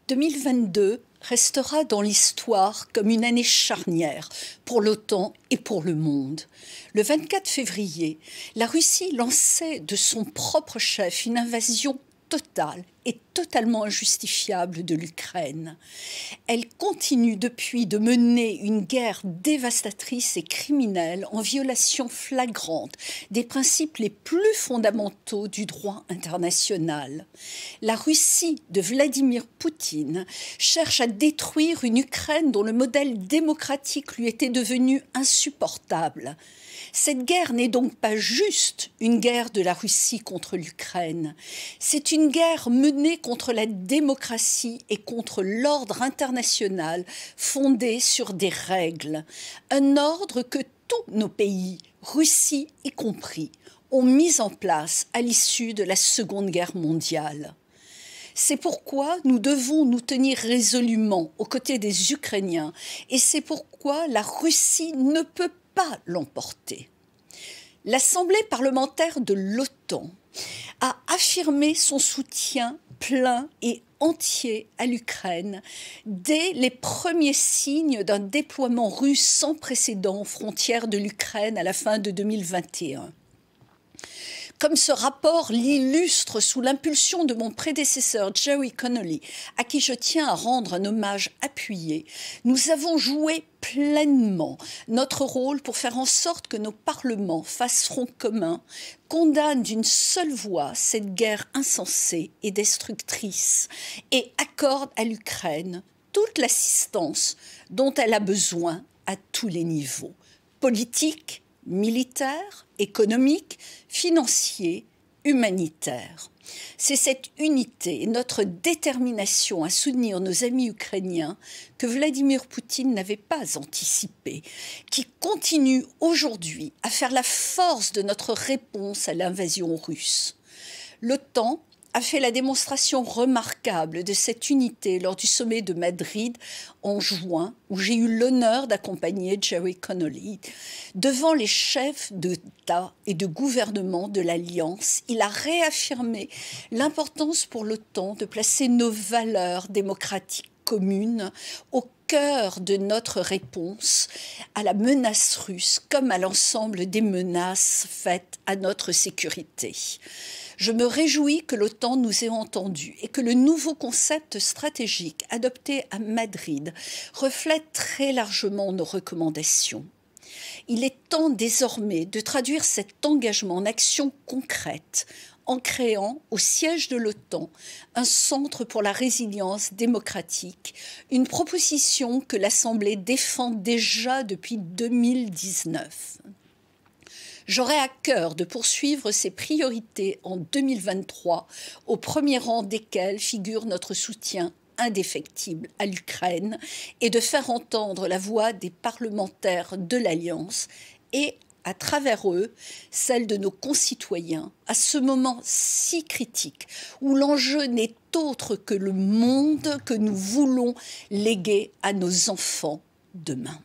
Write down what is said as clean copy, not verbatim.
2022 restera dans l'histoire comme une année charnière pour l'OTAN et pour le monde. Le 24 février, la Russie lançait de son propre chef une invasion totale et totalement injustifiable de l'Ukraine. Elle continue depuis de mener une guerre dévastatrice et criminelle en violation flagrante des principes les plus fondamentaux du droit international. La Russie de Vladimir Poutine cherche à détruire une Ukraine dont le modèle démocratique lui était devenu insupportable. Cette guerre n'est donc pas juste une guerre de la Russie contre l'Ukraine. C'est une guerre menée contre la démocratie et contre l'ordre international fondé sur des règles. Un ordre que tous nos pays, Russie y compris, ont mis en place à l'issue de la Seconde Guerre mondiale. C'est pourquoi nous devons nous tenir résolument aux côtés des Ukrainiens et c'est pourquoi la Russie ne peut pas l'emporter. L'Assemblée parlementaire de l'OTAN a affirmé son soutien plein et entier à l'Ukraine dès les premiers signes d'un déploiement russe sans précédent aux frontières de l'Ukraine à la fin de 2021. Comme ce rapport l'illustre sous l'impulsion de mon prédécesseur Gerry Connolly, à qui je tiens à rendre un hommage appuyé, nous avons joué pleinement notre rôle pour faire en sorte que nos parlements fassent front commun, condamnent d'une seule voix cette guerre insensée et destructrice et accordent à l'Ukraine toute l'assistance dont elle a besoin à tous les niveaux, politiques, militaire, économique, financier, humanitaire. C'est cette unité et notre détermination à soutenir nos amis ukrainiens que Vladimir Poutine n'avait pas anticipé, qui continue aujourd'hui à faire la force de notre réponse à l'invasion russe. L'OTAN a fait la démonstration remarquable de cette unité lors du sommet de Madrid en juin, où j'ai eu l'honneur d'accompagner Gerry Connolly. Devant les chefs d'État et de gouvernement de l'Alliance, il a réaffirmé l'importance pour l'OTAN de placer nos valeurs démocratiques communes au cœur de notre réponse à la menace russe comme à l'ensemble des menaces faites à notre sécurité. Je me réjouis que l'OTAN nous ait entendus et que le nouveau concept stratégique adopté à Madrid reflète très largement nos recommandations. Il est temps désormais de traduire cet engagement en actions concrètes en créant au siège de l'OTAN un centre pour la résilience démocratique, une proposition que l'Assemblée défend déjà depuis 2019. J'aurai à cœur de poursuivre ces priorités en 2023, au premier rang desquelles figure notre soutien indéfectible à l'Ukraine et de faire entendre la voix des parlementaires de l'Alliance et, à travers eux, celle de nos concitoyens, à ce moment si critique où l'enjeu n'est autre que le monde que nous voulons léguer à nos enfants demain.